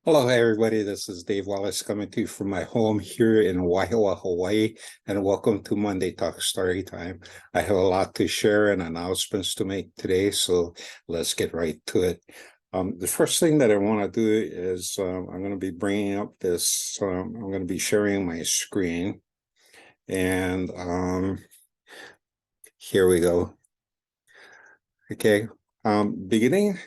Hello, everybody. This is Dave Wallace coming to you from my home here in Waihawa, Hawaii, and welcome to Monday Talk Story Time. I have a lot to share and announcements to make today, so let's get right to it. The first thing that I want to do is I'm going to be bringing up this, I'm going to be sharing my screen, and here we go. Okay, beginning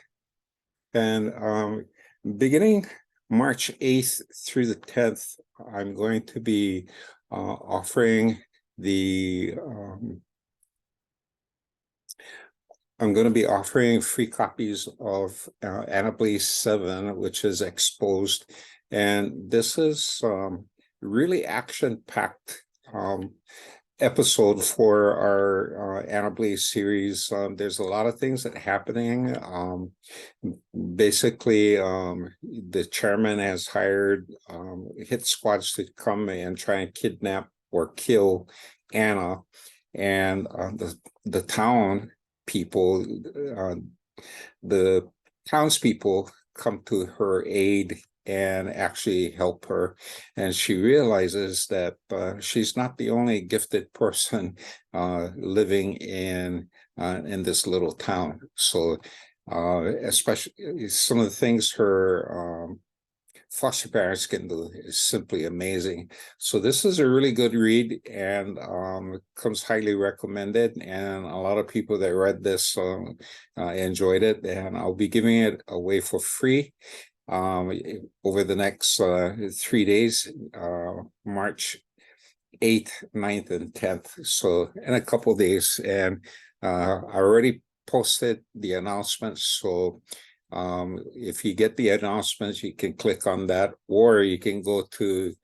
March 8th through the 10th, I'm going to be offering free copies of Anablaze 7, which is Exposed. And this is really action-packed episode for our Anablaze series. There's a lot of things that are happening. Basically, the chairman has hired hit squads to come and try and kidnap or kill Anna, and the town people, the townspeople come to her aid and actually help her. And she realizes that she's not the only gifted person living in this little town. So especially some of the things her foster parents can do is simply amazing. So this is a really good read, and comes highly recommended, and a lot of people that read this enjoyed it, and I'll be giving it away for free over the next 3 days, March 8th, 9th, and 10th. So in a couple of days, and I already posted the announcements. So if you get the announcements, you can click on that, or you can go to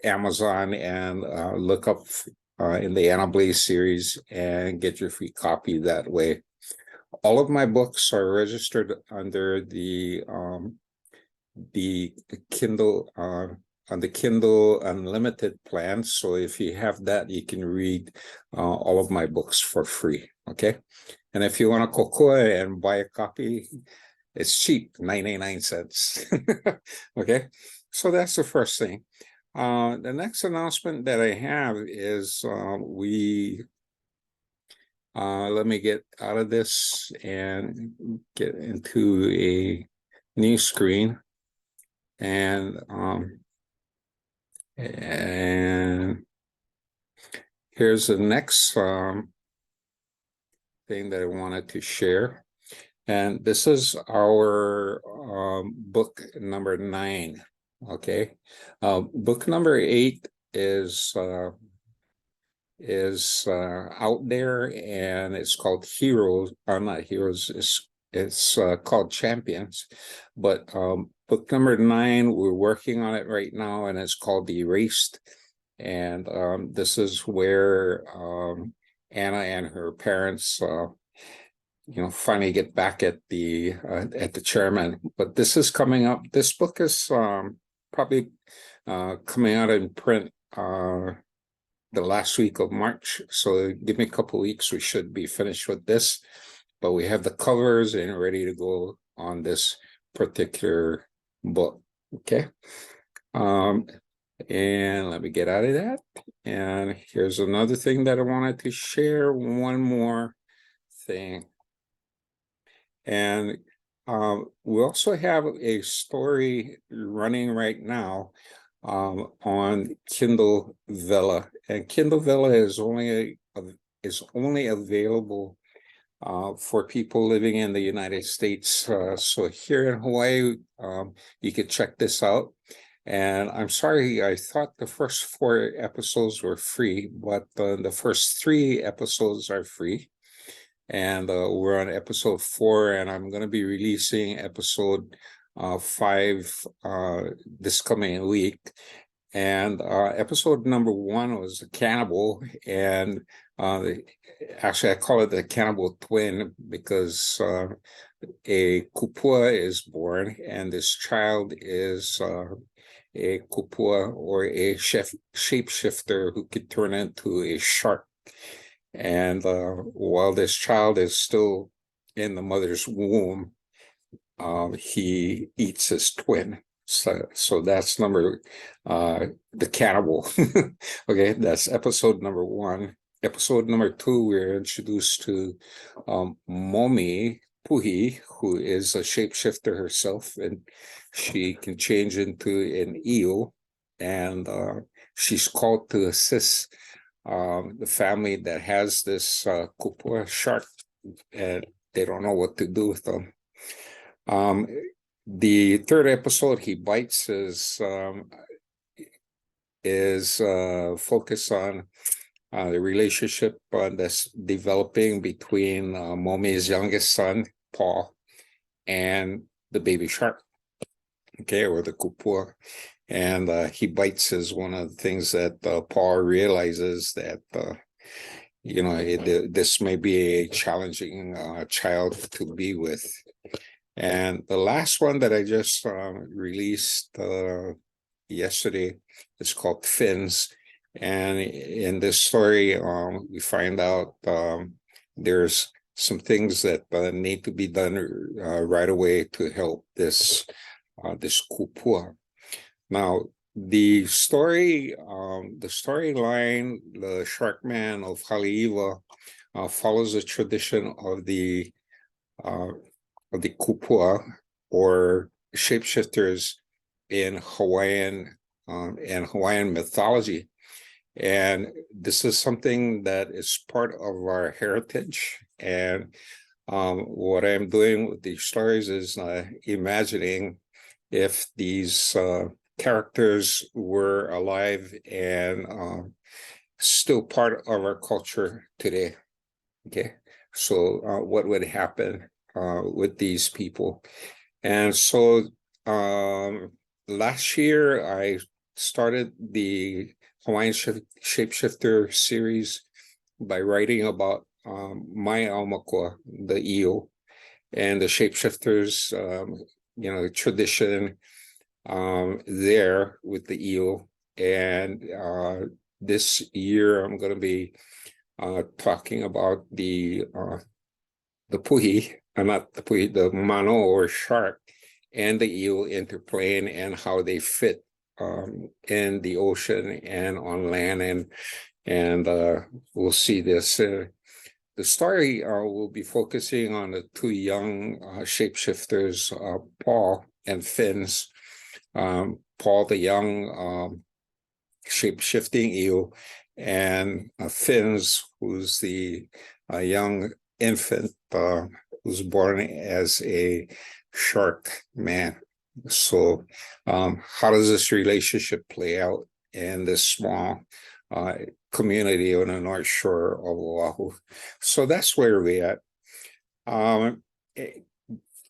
Amazon and look up in the Anablaze series and get your free copy that way. All of my books are registered under the Kindle on the Kindle Unlimited plan. So if you have that, you can read all of my books for free. Okay, and if you want to kokua and buy a copy, it's cheap, 99 cents. Okay, so that's the first thing. The next announcement that I have is let me get out of this and get into a new screen. And here's the next thing that I wanted to share. And this is our book number 9. Okay. Book number 8 is out there, and it's called Heroes, or not Heroes, it's called Champions. But book number 9, we're working on it right now, and it's called Erased. And this is where Anna and her parents finally get back at the chairman. But this is coming up. This book is probably coming out in print the last week of March. So give me a couple of weeks, we should be finished with this. But we have the covers and ready to go on this particular book. Okay. And let me get out of that. And here's another thing that I wanted to share. One more thing. And we also have a story running right now on Kindle Vella, and Kindle Vella is only available for people living in the United States. So here in Hawaii, you could check this out. And I'm sorry, I thought the first 4 episodes were free, but the first 3 episodes are free. And we're on episode 4, and I'm going to be releasing episode 5 this coming week. And episode number 1 was a cannibal, and actually I call it the cannibal twin because a kupua is born, and this child is a kupua, or a shapeshifter who could turn into a shark. And while this child is still in the mother's womb, he eats his twin. So that's the cannibal. Okay, that's episode number 1. Episode number 2, we're introduced to Momi Puhi, who is a shapeshifter herself, and she can change into an eel, and she's called to assist the family that has this kupua shark, and they don't know what to do with them. The third episode, He Bites, is focused on the relationship that's developing between Momi's youngest son, Paul, and the baby shark, okay, or the kupua. And He Bites is one of the things that Paul realizes that this may be a challenging child to be with. And the last one that I just released yesterday is called Fins. And in this story, we find out there's some things that need to be done right away to help this kupua. Now, the storyline, The Sharkman of Haleiwa, follows the tradition of the kupua, or shapeshifters, in Hawaiian mythology. And this is something that is part of our heritage. And what I'm doing with these stories is imagining if these characters were alive and still part of our culture today. Okay, so what would happen with these people? And so last year I started the Hawaiian Shapeshifter series by writing about my aumakua, the eel, and the shapeshifters, tradition there with the eel. And this year I'm going to be talking about the puhi, not the puhi, the mano, or shark, and the eel interplaying, and how they fit in the ocean and on land. And we'll see this. The story will be focusing on the 2 young shapeshifters, Paul and Fins. Paul, the young shape-shifting eel, and Fins, who's the young infant who's born as a shark man. So how does this relationship play out in this small community on the North Shore of Oahu? So that's where we're at.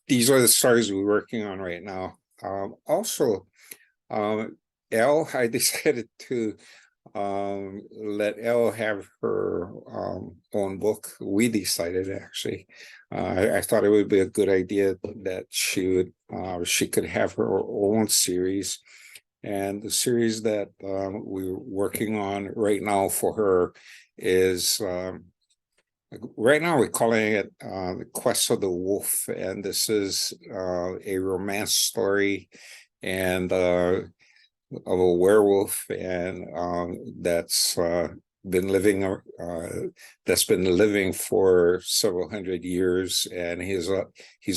These are the stories we're working on right now. Also, Elle, I decided to let Elle have her own book. We decided, actually. I thought it would be a good idea that she could have her own series. And the series that we're working on right now for her is, right now we're calling it The Quest of the Wolf. And this is a romance story, and of a werewolf, and that's been living for several hundred years, and he's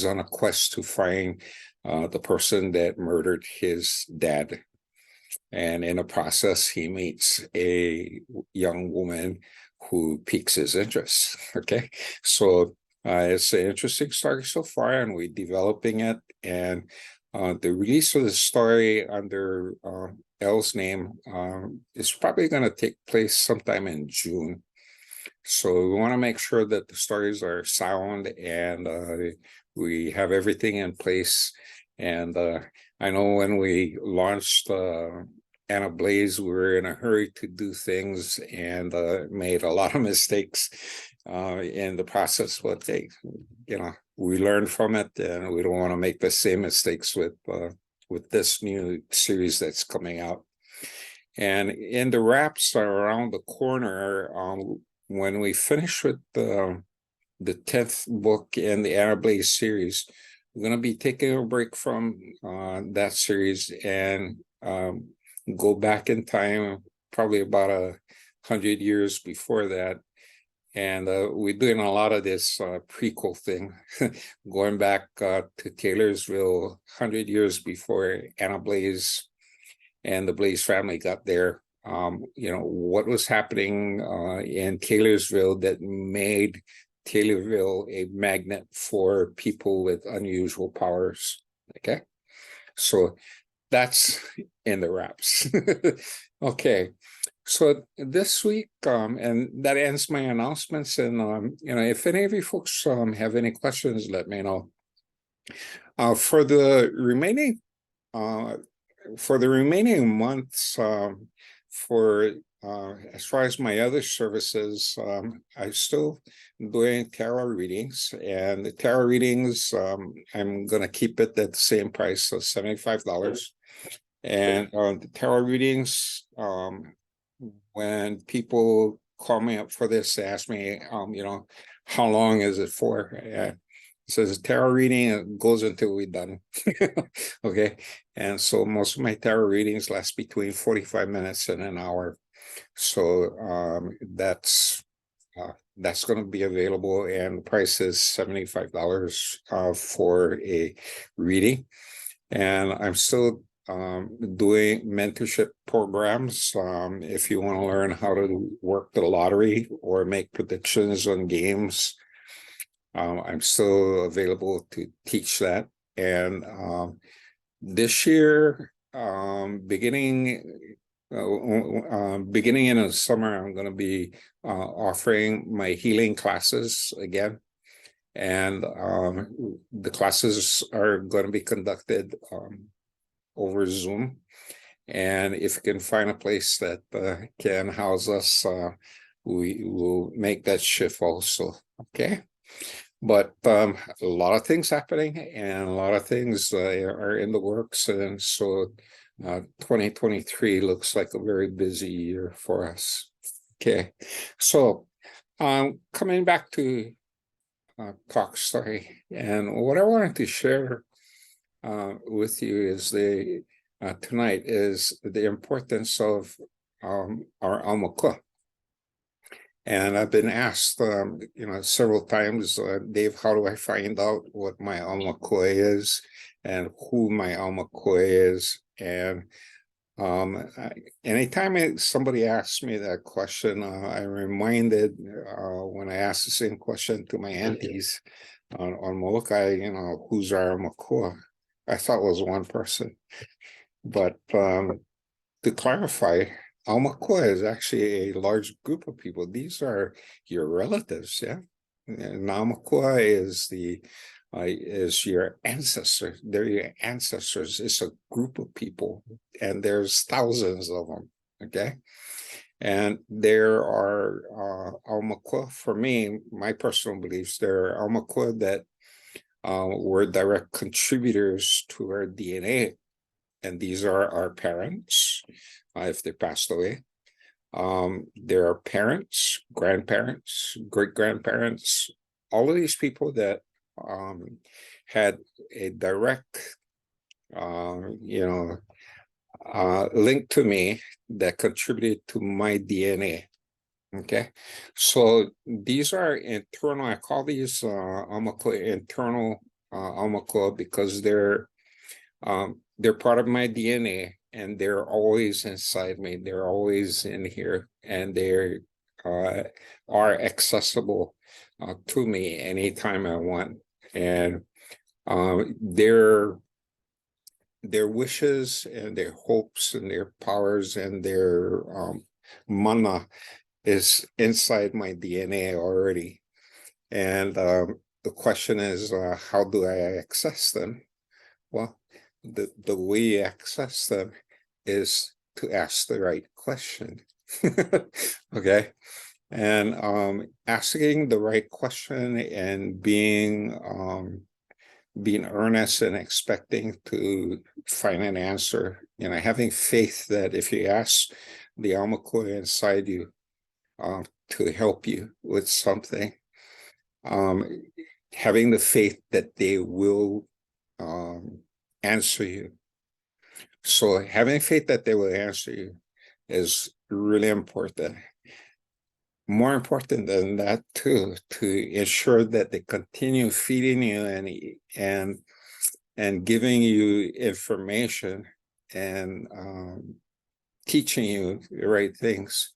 on a quest to find the person that murdered his dad. And in the process, he meets a young woman who piques his interest. Okay, so it's an interesting story so far, and we're developing it. And the release of the story under Elle's name is probably going to take place sometime in June. So we want to make sure that the stories are sound, and we have everything in place. And I know when we launched Anna Blaze, we were in a hurry to do things, and made a lot of mistakes in the process. But we learned from it, and we don't want to make the same mistakes with this new series that's coming out. And in the wraps are around the corner. When we finish with the 10th book in the Anna Blaze series, we're going to be taking a break from that series and go back in time, probably about 100 years before that. And we're doing a lot of this prequel thing, going back to Taylorsville 100 years before Anna Blaze and the Blaze family got there. What was happening in Taylorsville that made Taylorville a magnet for people with unusual powers. Okay, so that's in the wraps. Okay, so this week, and that ends my announcements. And if any of you folks have any questions, let me know. For the remaining months, as far as my other services, I'm still doing tarot readings, and the tarot readings, I'm going to keep it at the same price, so $75. And the tarot readings, when people call me up for this, they ask me, how long is it for? It says tarot reading, it goes until we're done. Okay, and so most of my tarot readings last between 45 minutes and an hour. So that's going to be available, and the price is $75 for a reading. And I'm still doing mentorship programs. If you want to learn how to work the lottery or make predictions on games, I'm still available to teach that. And this year, beginning in the summer, I'm going to be offering my healing classes again. And the classes are going to be conducted over Zoom. And if you can find a place that can house us, we will make that shift also. Okay. But a lot of things happening, and a lot of things are in the works. And so 2023 looks like a very busy year for us. Okay. So coming back to Talk Story, and what I wanted to share with you is tonight is the importance of our Aumakua. And I've been asked, several times, Dave, how do I find out what my Aumakua is and who my Aumakua is? And anytime somebody asks me that question, I'm reminded when I asked the same question to my aunties on Molokai, who's our Aumakua? I thought it was one person. But to clarify, Aumakua is actually a large group of people. These are your relatives, yeah. And Aumakua is your ancestors. They're your ancestors. It's a group of people, and there's thousands of them. Okay, and there are Aumakua. For me, my personal beliefs, there are Aumakua that were direct contributors to our DNA. And these are our parents, if they passed away. There are parents, grandparents, great-grandparents, all of these people that had a direct, link to me that contributed to my DNA. Okay, so these are internal. I call these Aumakua internal Aumakua because they're part of my DNA, and they're always inside me. They're always in here, and they are accessible to me anytime I want. And their wishes and their hopes and their powers and their mana is inside my DNA already. And the question is, how do I access them? Well, the way you access them is to ask the right question. Okay, and asking the right question and being earnest and expecting to find an answer. Having faith that if you ask the Aumakua inside you to help you with something, having the faith that they will answer you. So having faith that they will answer you is really important. More important than that too, to ensure that they continue feeding you and giving you information and teaching you the right things.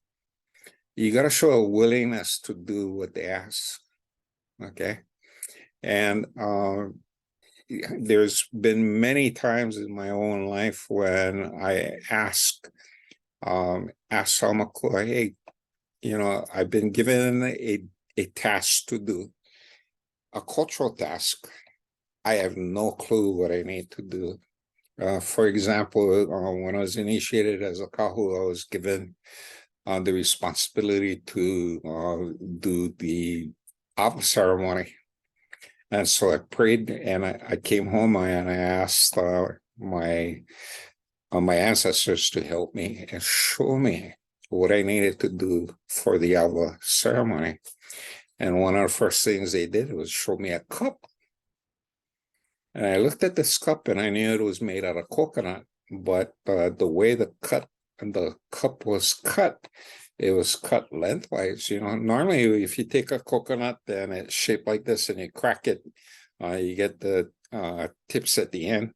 You got to show a willingness to do what they ask. Okay. And there's been many times in my own life when I ask Salmakua, hey, I've been given a task to do, a cultural task. I have no clue what I need to do. For example, when I was initiated as a kahu, I was given the responsibility to do the awa ceremony. And so I prayed and I came home and I asked my ancestors to help me and show me what I needed to do for the awa ceremony. And one of the first things they did was show me a cup. And I looked at this cup and I knew it was made out of coconut, but the way the cup was cut, it was cut lengthwise. Normally if you take a coconut and it's shaped like this and you crack it, you get the tips at the end.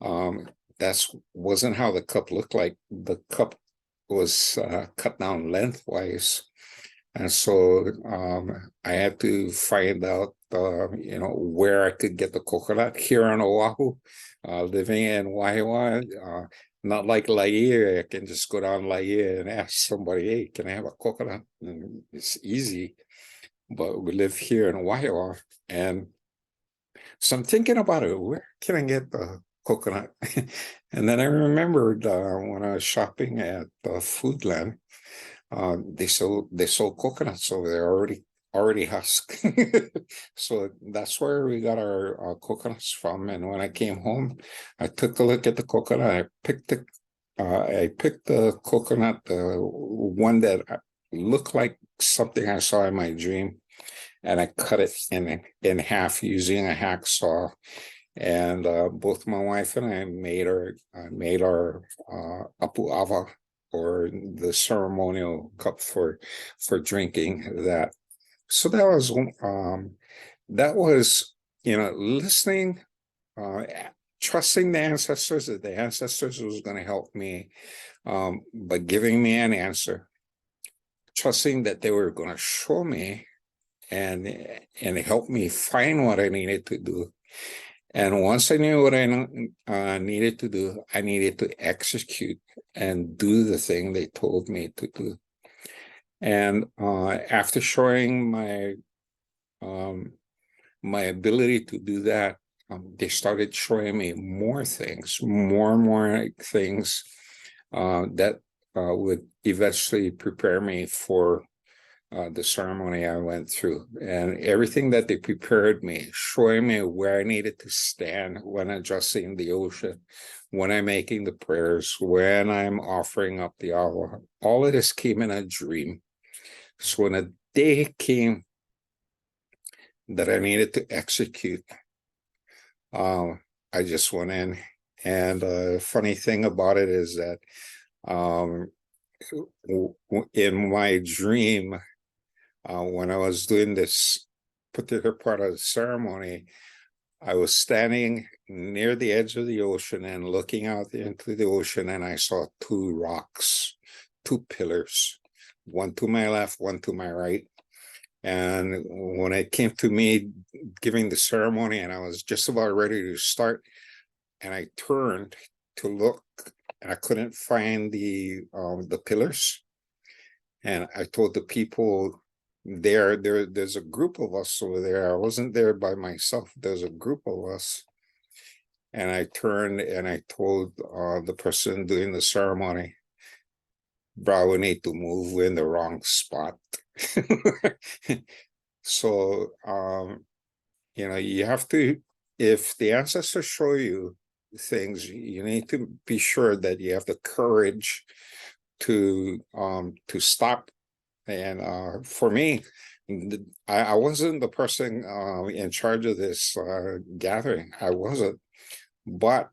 That wasn't how the cup looked like. The cup was cut down lengthwise. And so I had to find out, where I could get the coconut here on Oahu, living in Wahiawa. Not like Laie, I can just go down Laie and ask somebody, hey, can I have a coconut? And it's easy, but we live here in Wahiawa. And so I'm thinking about it, where can I get the coconut? And then I remembered when I was shopping at Foodland, they sold coconuts over there already husked. So that's where we got our coconuts from. And when I came home, I took a look at the coconut. I picked the coconut, the one that looked like something I saw in my dream, and I cut it in half using a hacksaw. And both my wife and I made our apu'awa, or the ceremonial cup for drinking that. So that was listening, trusting the ancestors, that the ancestors was going to help me by giving me an answer, trusting that they were going to show me and help me find what I needed to do. And once I knew what I needed to do, I needed to execute and do the thing they told me to do. And after showing my ability to do that, they started showing me more things, more things that would eventually prepare me for the ceremony I went through. And everything that they prepared me, showing me where I needed to stand when addressing the ocean, when I'm making the prayers, when I'm offering up the awa, all of this came in a dream. So when a day came that I needed to execute, I just went in. And the funny thing about it is that in my dream, when I was doing this particular part of the ceremony, I was standing near the edge of the ocean and looking out into the ocean, and I saw two rocks, two pillars, one to my left, one to my right. And when it came to me giving the ceremony and I was just about ready to start, and I turned to look and I couldn't find the pillars. And I told the people there's a group of us over there. I wasn't there by myself. There's a group of us. And I turned and I told the person doing the ceremony, bro, we need to move. We're in the wrong spot. So, you have to, if the ancestors show you things, you need to be sure that you have the courage to stop. And for me, I wasn't the person in charge of this gathering. I wasn't. But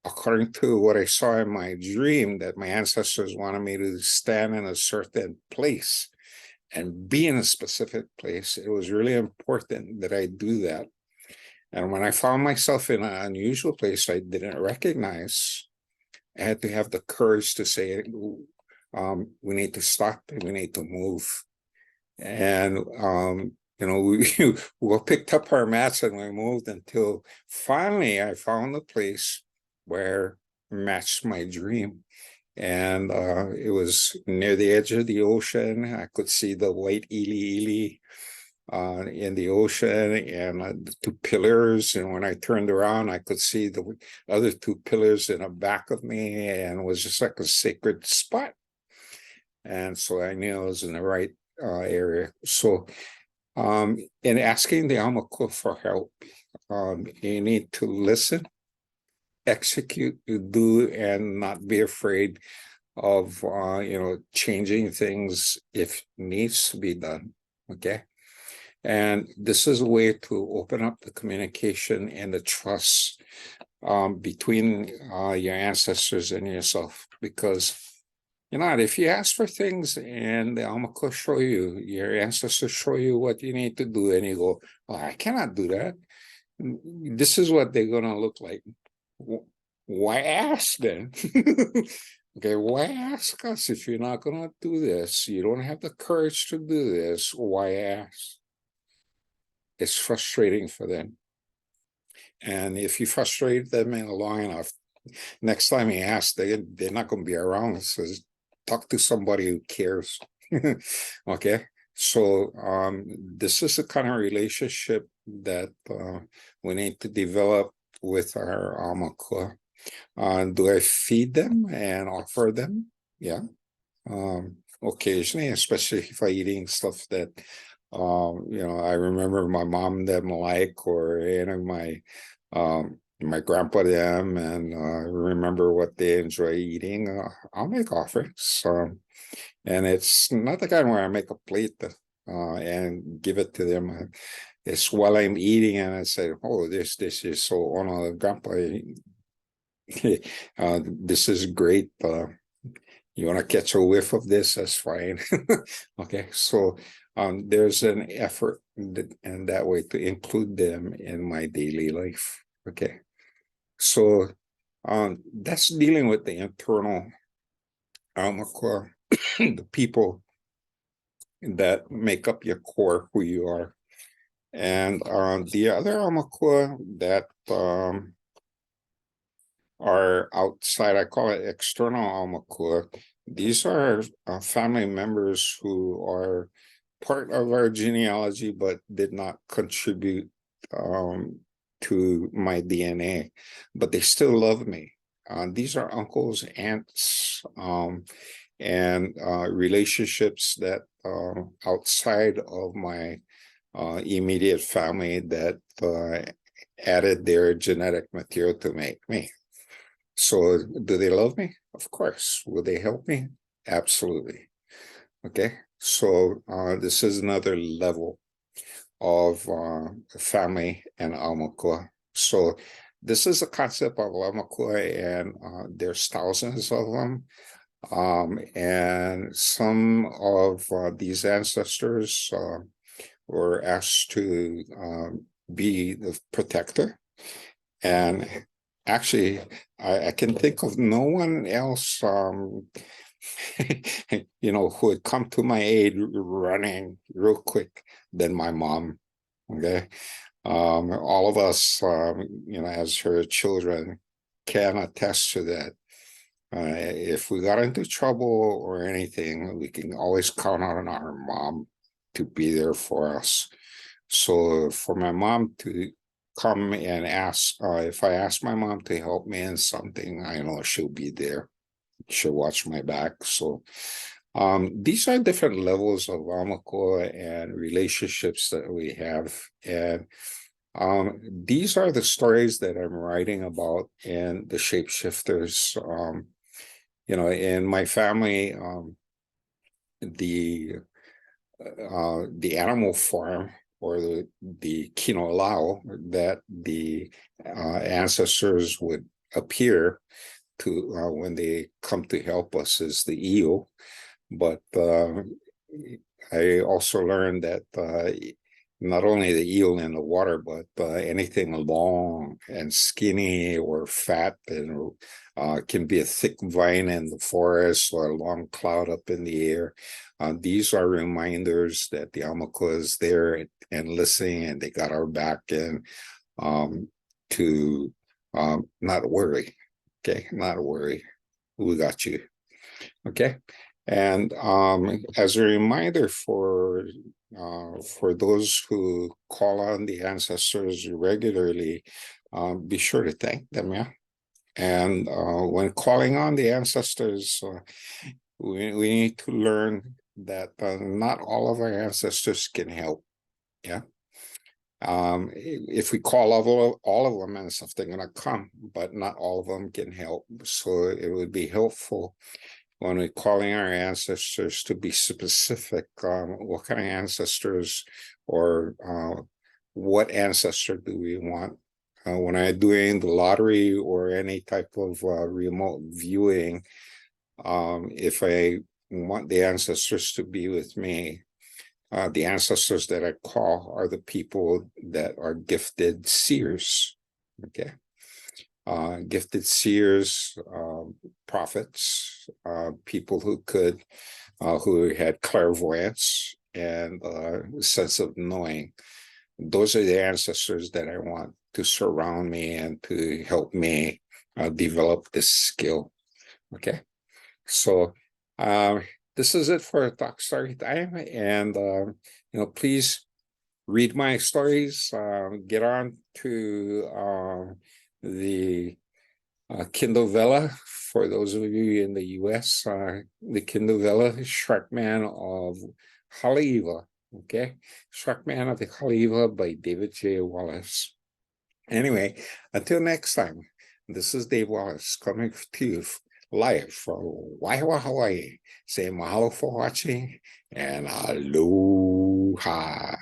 according to what I saw in my dream, that my ancestors wanted me to stand in a certain place and be in a specific place, it was really important that I do that. And when I found myself in an unusual place I didn't recognize, I had to have the courage to say, we need to stop, we need to move. And we picked up our mats and we moved until finally I found a place where matched my dream. And it was near the edge of the ocean. I could see the white ili in the ocean, and the two pillars. And when I turned around, I could see the other two pillars in the back of me, and it was just like a sacred spot. And so I knew I was in the right area. So in asking the Aumakua for help, you need to listen, execute, do, and not be afraid of changing things if needs to be done. Okay. And this is a way to open up the communication and the trust between your ancestors and yourself. Because if you ask for things and the Aumakua show you, your ancestors show you what you need to do, and you go, "Oh, I cannot do that. This is what they're gonna look like." Why ask then? Okay, why ask us if you're not gonna do this? You don't have the courage to do this. Why ask? It's frustrating for them. And if you frustrate them long enough, next time you ask, they're not going to be around. It says, talk to somebody who cares. Okay. So this is the kind of relationship that we need to develop with our Aumakua. Do I feed them and offer them? Yeah. Occasionally, especially if I'm eating stuff that I remember my mom them like, or my grandpa them, and remember what they enjoy eating. I'll make offerings, and it's not the kind where I make a plate and give it to them. It's while I'm eating, and I say, "Oh, this dish is so on grandpa. This is great. You want to catch a whiff of this? That's fine." Okay, so there's an effort and that way to include them in my daily life. Okay, so that's dealing with the internal Aumakua, the people that make up your core, who you are. And the other Aumakua that are outside, I call it external Aumakua. These are family members who are part of our genealogy, but did not contribute to my DNA, but they still love me. These are uncles, aunts, and relationships that outside of my immediate family that added their genetic material to make me. So do they love me? Of course. Will they help me? Absolutely. Okay. So this is another level of family and Aumakua. So this is a concept of Aumakua, and there's thousands of them. And some of these ancestors were asked to be the protector. And actually, I can think of no one else, who had come to my aid running real quick than my mom. Okay. All of us, as her children, can attest to that. If we got into trouble or anything, we can always count on our mom to be there for us. So for my mom to come and ask, if I ask my mom to help me in something, I know she'll be there. She'll watch my back. So these are different levels of Aumakua and relationships that we have. And these are the stories that I'm writing about in the Shapeshifters. In my family, the animal farm or the Kinolau, that the ancestors would appear to when they come to help us, is the eel. But I also learned that not only the eel in the water, but anything long and skinny or fat, and can be a thick vine in the forest or a long cloud up in the air. These are reminders that the Aumakua is there and listening, and they got our back, and to not worry. Okay, not worry. We got you. Okay. And as a reminder for those who call on the ancestors regularly, be sure to thank them, yeah. And when calling on the ancestors, we need to learn that not all of our ancestors can help, yeah. If we call all of them and stuff, they're gonna come, but not all of them can help. So it would be helpful when we're calling our ancestors to be specific on what kind of ancestors, or what ancestor do we want. When I'm doing the lottery or any type of remote viewing, if I want the ancestors to be with me, the ancestors that I call are the people that are gifted seers, okay? Gifted seers, prophets, people who could, who had clairvoyance and sense of knowing. Those are the ancestors that I want to surround me and to help me develop this skill. Okay, so this is it for Talk Story Time, and please read my stories. Get on to the Kindle Vella. For those of you in the US, the Kindle Vella, Sharkman of Haleiwa. Okay, Sharkman of the Haleiwa by David J. Wallace. Anyway, until next time, this is Dave Wallace coming to you live from Waiwa, Hawaii. Say mahalo for watching, and aloha.